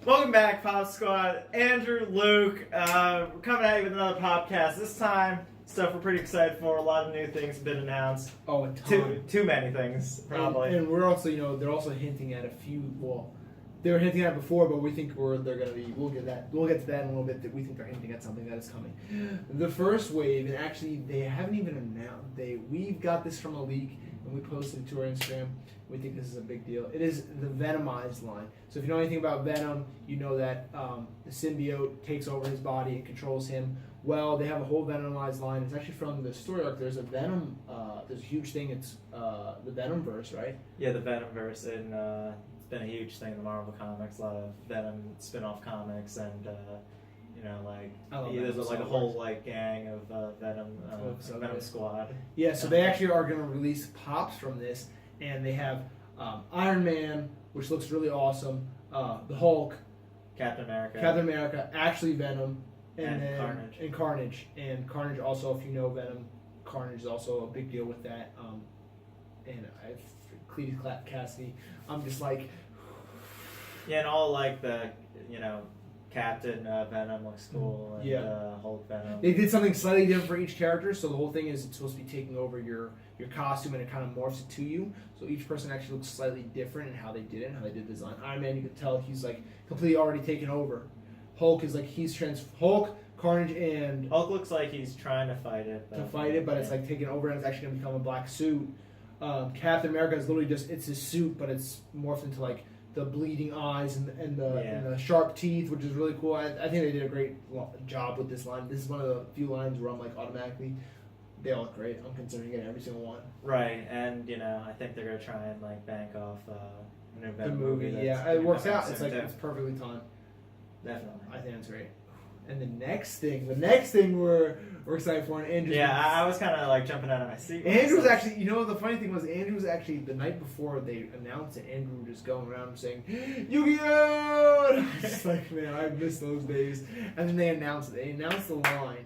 Welcome back, Pop Squad. Andrew, Luke, we're coming at you with another podcast. This time, stuff we're pretty excited for. A lot of new things have been announced. Oh, a ton. Too many things, probably. And we're also, they're also hinting at a few. Well, they were hinting at it before, but we think they're going to be. We'll get to that in a little bit. That we think they're hinting at something that is coming. The first wave, and actually they haven't even announced. We've got this from a leak, and we posted it to our Instagram. We think this is a big deal. It is the Venomized line. So if you know anything about Venom, you know that the symbiote takes over his body and controls him. Well, they have a whole Venomized line. It's actually from the story arc. There's a Venom. There's a huge thing. It's the Venomverse, right? Yeah, the Venomverse, and it's been a huge thing in the Marvel comics. A lot of Venom spin-off comics, and there's a whole gang of Venom Squad. Yeah, so they actually are going to release pops from this, and they have Iron Man, which looks really awesome. The Hulk, Captain America, actually Venom. And then Carnage. And Carnage also, if you know Venom, Carnage is also a big deal with that. And Cletus Cassidy, I'm just like... Yeah, and all the, Captain Venom looks cool, and Hulk Venom. They did something slightly different for each character, so the whole thing is it's supposed to be taking over your costume, and it kind of morphs it to you. So each person actually looks slightly different in how they did it, and how they did the design. Iron Man, you could tell he's completely already taken over. Hulk is Hulk, Carnage, and Hulk looks like he's trying to fight it. But it's taken over, and it's actually going to become a black suit. Captain America is literally it's his suit, but it's morphed into the bleeding eyes and the sharp teeth, which is really cool. I think they did a great job with this line. This is one of the few lines where I'm automatically, they all look great. I'm considering getting every single one. Right, and I think they're gonna try and bank off a new Venom the movie. Yeah, it works out. It's perfectly timed. Definitely, I think that's great. And the next thing we're excited for, and Andrew. Yeah, I was kind of jumping out of my seat. Andrew was actually, the funny thing was, Andrew was actually the night before they announced it. Andrew was just going around saying, "Yu-Gi-Oh!" And I was just man, I miss those days. And then they announced it. They announced the line,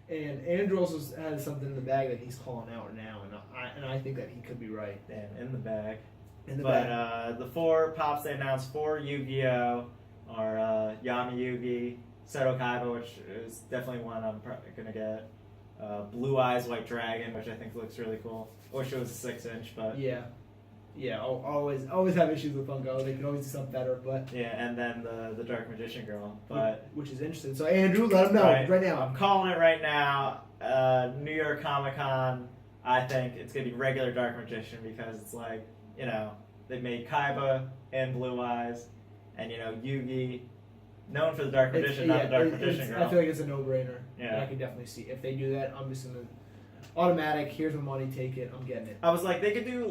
and Andrew also has something in the bag that he's calling out now, and I think that he could be right. Damn, in the bag. Bag. The 4 pops they announced for Yu-Gi-Oh! Are Yami Yugi, Seto Kaiba, which is definitely one I'm probably going to get. Blue Eyes White Dragon, which I think looks really cool. Wish it was a 6-inch, but... Yeah, I'll always have issues with Funko. They can always do something better, but... Yeah, and then the Dark Magician Girl, but... Which is interesting. So, Andrew, let them know right now. I'm calling it right now. New York Comic Con, I think it's going to be regular Dark Magician because it's they made Kaiba and Blue Eyes, and, Yugi... Known for the Dark Magician, not the Dark Magician Girl. I feel like it's a no-brainer. Yeah. I can definitely see. If they do that, I'm just going to... Automatic, here's my money, take it, I'm getting it. I was they could do,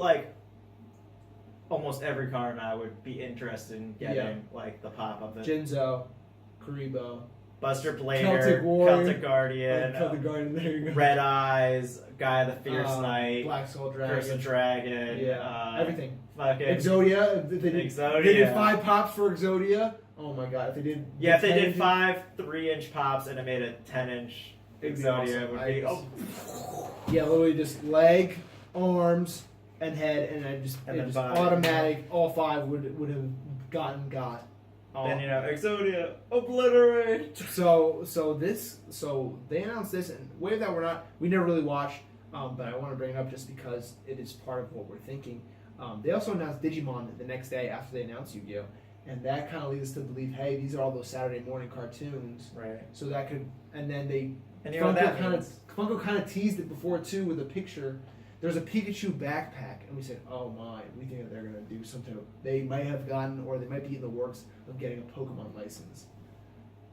almost every card, and I would be interested in getting, the pop of it. Jinzo, Karibo, Buster Blader, Celtic Warrior, Celtic Guardian, there you go. Red Eyes, Guy the Fierce Knight, Black Soul Dragon, Curse of Dragon, everything. Fucking Exodia. They did 5 pops for Exodia. Oh my god, if they did... Yeah, if they did 5 3-inch pops and it made a 10-inch Exodia, it would be... Yeah, literally just leg, arms, and head, and just automatic, all 5 would have got. And Exodia, obliterate! So they announced this, and wave that we never really watched, but I want to bring it up just because it is part of what we're thinking. They also announced Digimon the next day after they announced Yu-Gi-Oh! And that kind of leads us to believe, hey, these are all those Saturday morning cartoons. Right. So that could, and then they... And Funko kind of teased it before, too, with a picture. There's a Pikachu backpack, and we said, oh my, we think that they're going to do something. They might have gotten, or they might be in the works of getting a Pokemon license.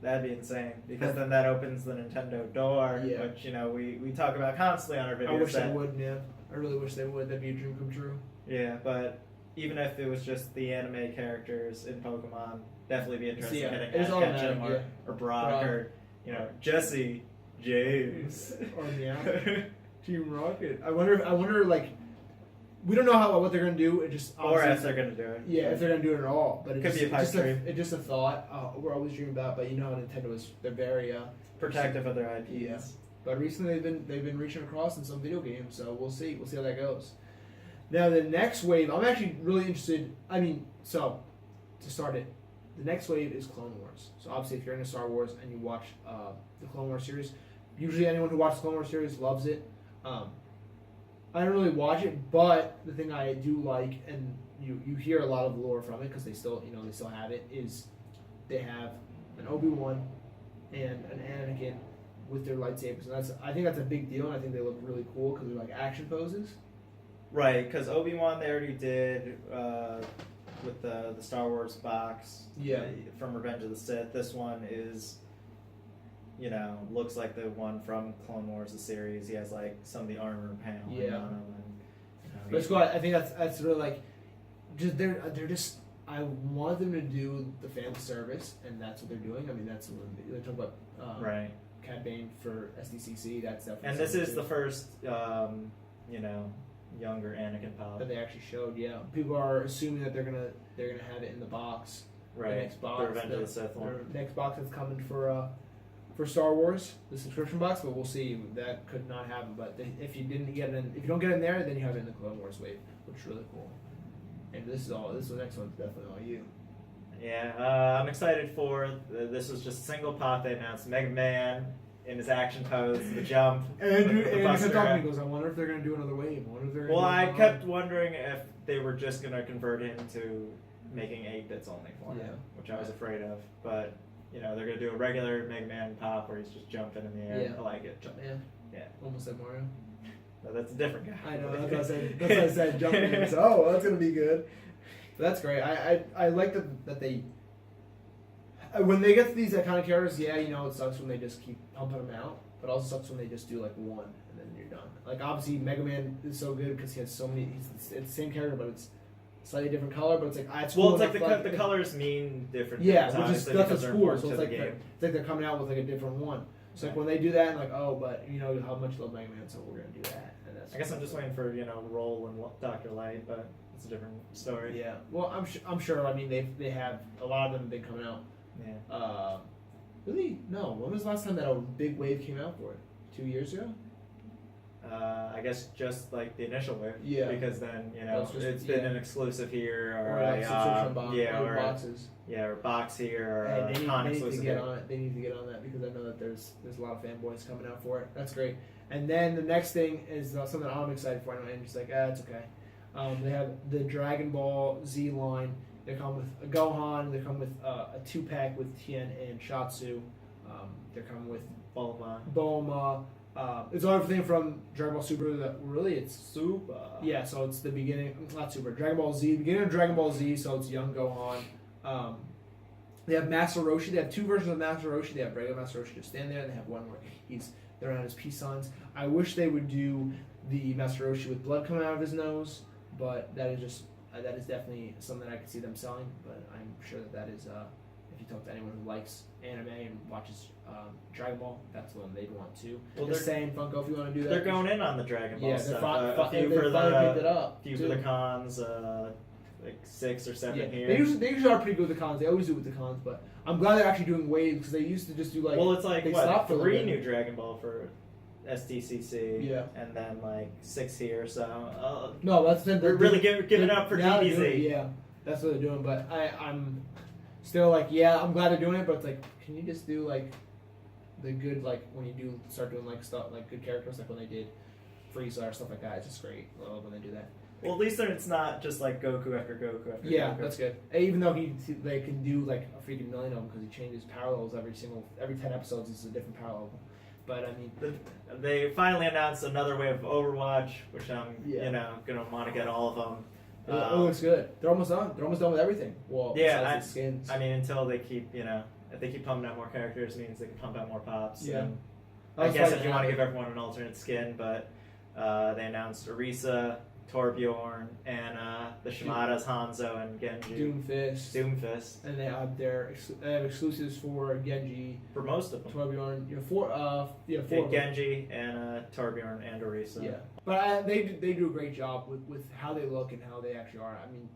That'd be insane, because then that opens the Nintendo door, which, we talk about constantly on our videos. I wish they would, yeah. I really wish they would. That'd be a dream come true. Yeah, but... Even if it was just the anime characters in Pokemon, definitely be interested in getting Ketchum or Brock or Jesse, James or Team Rocket. I wonder we don't know what they're gonna do. It just or if they're gonna do it. Yeah, if they're gonna do it at all. But could be a pipe dream. It's just a thought. We're always dreaming about, but how Nintendo is. They're very protective of their IPs. Yeah. But recently they've been reaching across in some video games, so we'll see. We'll see how that goes. Now, the next wave, I'm actually really interested. To start it, the next wave is Clone Wars. So obviously, if you're into Star Wars and you watch the Clone Wars series, usually anyone who watches the Clone Wars series loves it. I don't really watch it, but the thing I do like, and you hear a lot of lore from it because they still have it, is they have an Obi-Wan and an Anakin with their lightsabers, and I think that's a big deal, and I think they look really cool because they're like action poses. Right, because Obi-Wan they already did with the Star Wars box. Yeah. From Revenge of the Sith. This one is, looks like the one from Clone Wars, the series. He has like some of the armor and paneling Yeah. on him. But it's cool. I think that's really like, just they're just. I want them to do the fan service, and that's what they're doing. I mean, that's what they're talking about. Right. Cad Bane for SDCC. That's definitely. And this is the first, younger Anakin pop that they actually showed. Yeah, people are assuming that they're gonna have it in the box. Right. The next box. The Revenge of the Sith one. The next box that's coming for Star Wars, the subscription box, but we'll see. That could not happen. But if you don't get it in there, then you have it in the Clone Wars wave, which is really cool. And this the next one's definitely all you. Yeah, I'm excited for. This was just a single pop they announced. Mega Man in his action pose, the jump. Andrew the kept Buster talking. Rap. He goes, "I wonder if they're gonna do another wave. I wonder if they're." Well, I kept wondering if they were just gonna convert him to making 8 bits only for him, which I was afraid of. But they're gonna do a regular Mega Man pop where he's just jumping in the air. Yeah. I like it. Yeah. Almost like Mario. No, that's a different guy. I know. That's what I said. That's what I said. Jumping in. So, well, that's gonna be good. But that's great. I like that they. When they get to these iconic characters, it sucks when they just keep pumping them out. But it also sucks when they just do like one and then you're done. Like obviously Mega Man is so good because he has so many. It's the same character, but it's slightly different color. But it's like it's cool. Well, it's like the colors mean different. Yeah, things, which is because that's they're cool. important So to it's the like game. it's like they're coming out with like a different one. So like when they do that, and like but how much you love Mega Man, so we're gonna do that. And that's I guess I'm just waiting for Roll and Dr. Light, but it's a different story. Yeah. Well, I'm sure. I mean, they have a lot of them have been coming out. Yeah. Really? No. When was the last time that a big wave came out for it? 2 years ago? I guess just like the initial wave. Yeah. Because then That's just- it's been an exclusive here or like a subscription box, or or boxes. or box here or Hey, a they con need to exclusive get here. on it. They need to get on that because I know that there's a lot of fanboys coming out for it. That's great. And then the next thing is something I'm excited for. And just like, it's okay. They have the Dragon Ball Z line. They come with a Gohan. They come with a 2-pack with Tien and Shatsu. They're coming with Bulma. It's everything from Dragon Ball Super. It's Super. Yeah, so it's the beginning, not Super, Dragon Ball Z, beginning of Dragon Ball Z, so it's young Gohan. They have Master Roshi. They have 2 versions of Master Roshi. They have regular Master Roshi just stand there, and they have one where they're on his peace signs. I wish they would do the Master Roshi with blood coming out of his nose, but that is definitely something I could see them selling. But I'm sure that is if you talk to anyone who likes anime and watches Dragon Ball, that's the one they'd want too. Well, Just saying, Funko, if you want to do that, They're going in on the Dragon Ball stuff. a few for picked it up. few for the cons, like 6 or 7 here. They usually are pretty good with the cons. They always do with the cons, but I'm glad they're actually doing waves because they used to just do like. Well, it's like they stopped for a little 3 bit. new Dragon Ball for STCC. Yeah. And then like 6 here. So No, that's we're really giving up for now they're DBZ. doing- Yeah, that's what they're doing. But I'm still like, I'm glad they're doing it. But it's like, can you just do like the good, like when you do start doing like stuff like good characters, like when they did Frieza or stuff like that. It's just great. I love when they do that. Well, at least it's not just like Goku after Goku after Yeah, Goku. that's good. Even though they can do like a freaking million of them because he changes parallels every 10 episodes. It's a different parallel. But I mean, They finally announced another wave of Overwatch, which I'm gonna want to get all of them. it looks good. They're almost done. They're almost done with everything. Well, besides the skins. I mean, until they keep if they keep pumping out more characters, it means they can pump out more pops. Yeah. And I guess if you want to give everyone an alternate skin, but they announced Orisa, Torbjorn, Anna, the Shimadas, Hanzo, and Genji. Doomfist. And they have they have exclusives for Genji, For most of them. Torbjorn. Four. Genji, Anna, Torbjorn, and Orisa. Yeah, but they do a great job with how they look and how they actually are. I mean,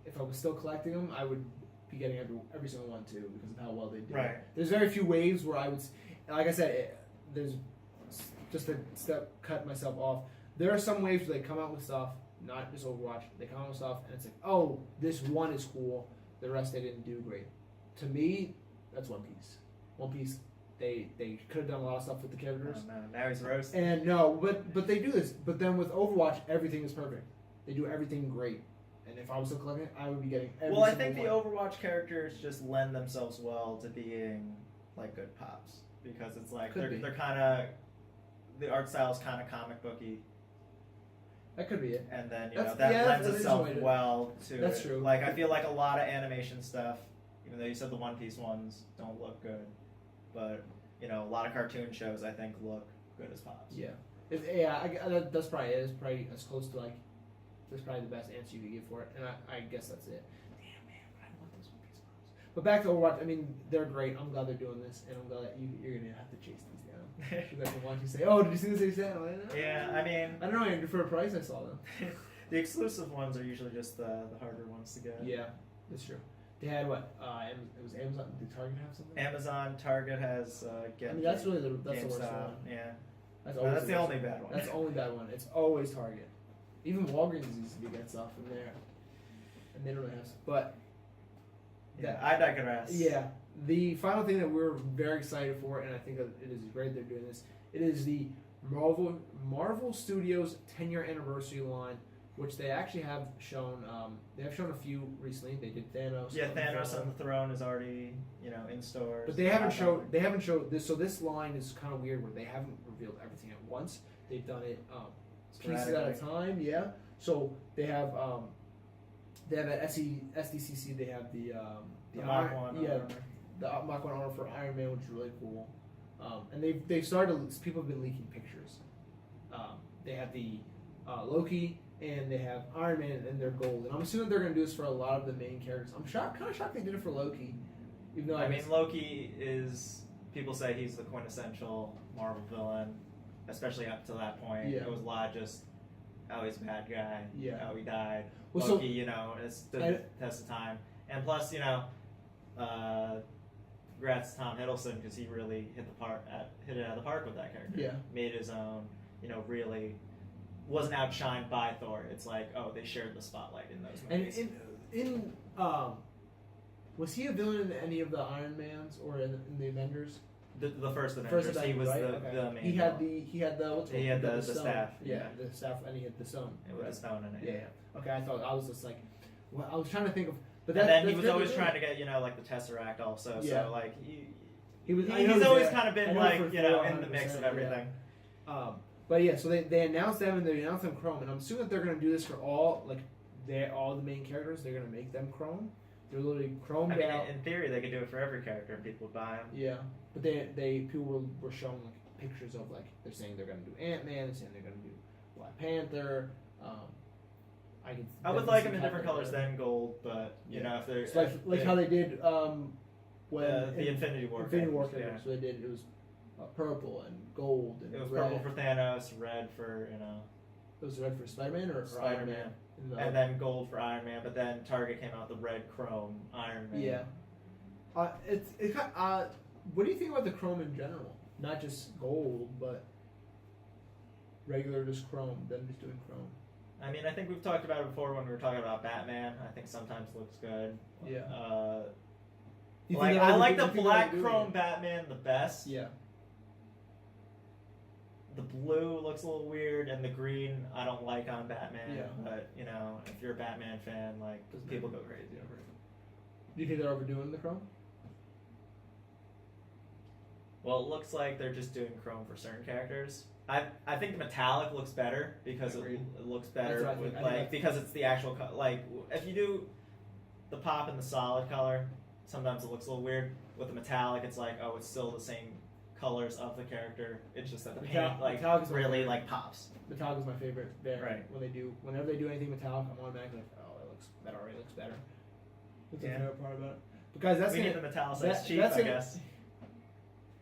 if I was still collecting them, I would be getting every single one too because of how well they do. Right. There's very few waves where I would, like I said, there's just a cut myself off. There are some waves where they come out with stuff, not just Overwatch. They come out with stuff, and it's like, oh, this one is cool, The rest they didn't do great. To me, that's One Piece. One Piece, they could have done a lot of stuff with the characters. Oh, no, now he's roasting. And no, but they do this. But then with Overwatch, everything is perfect. They do everything great. And if I was still collecting it, I would be getting every Well, I single think the one. Overwatch characters just lend themselves well to being like good pops because it's like Could be. they're kind of the art style is kind of comic booky, That could be it. and then That's- that yeah, lends that is itself a way to- well to That's it. true. Like I feel like a lot of animation stuff, even though you said the One Piece ones don't look good, but a lot of cartoon shows I think look good as pops. Yeah. That's probably it. It's probably as close to that's probably the best answer you could give for it. And I guess that's it. Damn, man, I want those One Piece pops. But back to Overwatch, I mean, they're great. I'm glad they're doing this, and I'm glad that you're going to have to chase these down. You guys can watch you say, oh, did you see this extent? Yeah, I mean, I don't know, and for a price, I saw them. the exclusive ones are usually just the harder ones to get. Yeah, that's true. They had what? It was Amazon. Did Target have something? Amazon, Target has I mean, that's really that's the worst GameStop, one. Yeah, That's, that's the worst only bad one. That's the only bad one. It's always Target. Even Walgreens used to get stuff from there, and they don't really have. But Yeah, I digress. yeah, the final thing that we're very excited for, and I think that it is great they're doing this. It is the Marvel Studios 10-year anniversary line, which they actually have shown. They have shown a few recently. They did Thanos. Yeah, Thanos on the Throne is already in stores. But they haven't showed. They haven't showed this. So this line is kind of weird, where they haven't revealed everything at once. They've done it pieces at a time. Yeah. So they have at SDCC. They have the Mach 1 yeah, armor. the Mach 1 armor for Iron Man, which is really cool. And they've started. People have been leaking pictures. They have the Loki. And they have Iron Man and they're gold. And I'm assuming they're going to do this for a lot of the main characters. I'm kind of shocked they did it for Loki. Even though I mean, Loki is. People say he's the quintessential Marvel villain, especially up to that point. Yeah. It was a lot just, oh, he's a bad guy. Yeah. Oh, he died. Well, Loki, it stood the test of time. And plus, congrats to Tom Hiddleston because he really hit it out of the park with that character. Yeah. Made his own. Really. Wasn't outshined by Thor. It's like, oh, they shared the spotlight in those movies. And was he a villain in any of the Iron Mans or in the Avengers? The first Avengers, he was right? the main. He had the what's it called? He had the stone. staff. Yeah, the staff, and he had the stone. It was a stone in it. Yeah. Okay, I was just like, well, I was trying to think of, but And then he was always trying to get like the Tesseract also. Yeah. So like he's always kind of been like for in the mix of 100%, everything. Yeah. But yeah, so they announced them and they announced them Chrome, and I'm assuming that they're going to do this for all the main characters. They're going to make them Chrome. They're literally chromed I mean, out. in theory, they could do it for every character, and people would buy them. Yeah, but people were showing pictures of they're saying they're going to do Ant-Man. They're saying they're going to do Black Panther. I would like them in different colors than gold, but if they're it's like how they did when the Infinity War. Infinity War characters, characters. So they did it was purple and gold and It was red. purple for Thanos, red for It was red for Spider-Man or Iron Man? and then gold for Iron Man. But then Target came out with the red chrome Iron Man. Yeah. What do you think about the chrome in general? Not just gold, but regular just chrome. Them just doing chrome. I mean, I think we've talked about it before when we were talking about Batman. I think sometimes looks good. Yeah. I like the black chrome Batman the best. Yeah. The blue looks a little weird, and the green I don't like on Batman. Yeah. But if you're a Batman fan, people go crazy over it. Do you think they're overdoing the chrome? Well, it looks like they're just doing chrome for certain characters. I think the metallic looks better because it looks better That's what with I think. because it's the actual if you do the pop in the solid color, sometimes it looks a little weird. With the metallic, it's like, oh, it's still the same colors of the character. It's just that the paint metallic is really pops. Metallic is my favorite. Right. Whenever they do anything metallic, I'm automatically like, oh, that already looks better. That's the favorite part about it. Because that's we gonna get the metallicized cheap, I guess.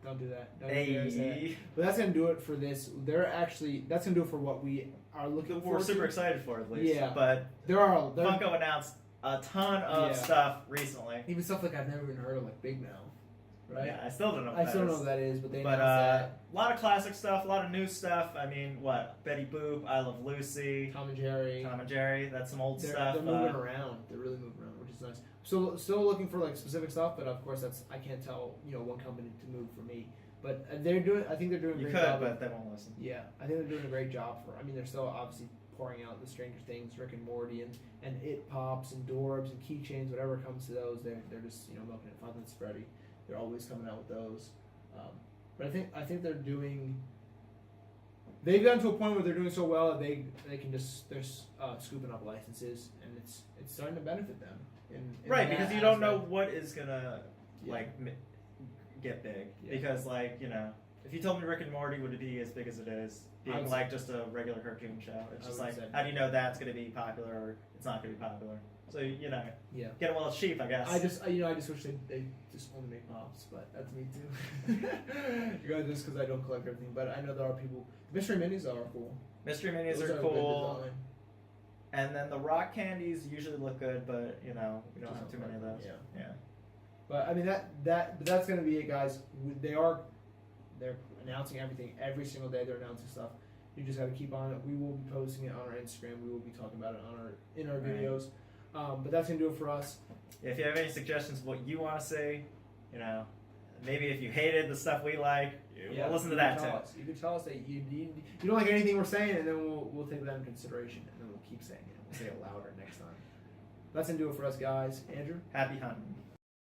Don't do that. Don't Hey. dare say that. But that's gonna do it for this. That's gonna do it for what we are looking for. We're super excited for it, at least. Yeah. But there Funko announced a ton of stuff recently. even stuff I've never even heard of, like Big Mouth, right? Yeah, I still don't know. I still don't know what that is, but they But announced a lot of classic stuff, a lot of new stuff. I mean, Betty Boop, I Love Lucy, that. Tom and Jerry. Tom and Jerry. That's some old They're stuff. moving around. They're really moving around, which is nice. still looking for like specific stuff, but of course I can't tell one company to move for me. But they're doing. I think they're doing a You great could, job. but they won't listen. Yeah, I think they're doing a great job for. I mean, they're still obviously pouring out the Stranger Things, Rick and Morty, and It Pops and Dorbs and keychains, whatever comes to those. They're just milking it. Five Nights at Freddy. They're always coming out with those. But I think they're doing. They've gotten to a point where they're doing so well that they can just they're scooping up licenses, and it's starting to benefit them. In Right, that because you don't know aspect. what is gonna get big. Yeah. Because if you told me Rick and Morty would be as big as it is, I being would like just a regular cartoon show, it's I just would like say- how do you know that's gonna be popular or it's not gonna be popular? So Yeah. get it while it's cheap, I guess. I just wish they just only make pops, but that's me too. You guys, just because I don't collect everything, but I know there are people. Mystery minis are cool. Mystery minis Those are good cool. design. And then the rock candies usually look good, but we don't Just have too many of those. Yeah. But I mean but that's gonna be it, guys. They're announcing everything every single day. They're announcing stuff. You just got to keep on it. We will be posting it on our Instagram. We will be talking about it in our Right. videos. But that's gonna do it for us. If you have any suggestions of what you want to see, maybe if you hated the stuff we like, we'll listen to you that can tell too. us. You can tell us that you don't like anything we're saying, and then we'll take that into consideration, and then we'll keep saying it. We'll say it louder next time. That's gonna do it for us, guys. Andrew. Happy hunting.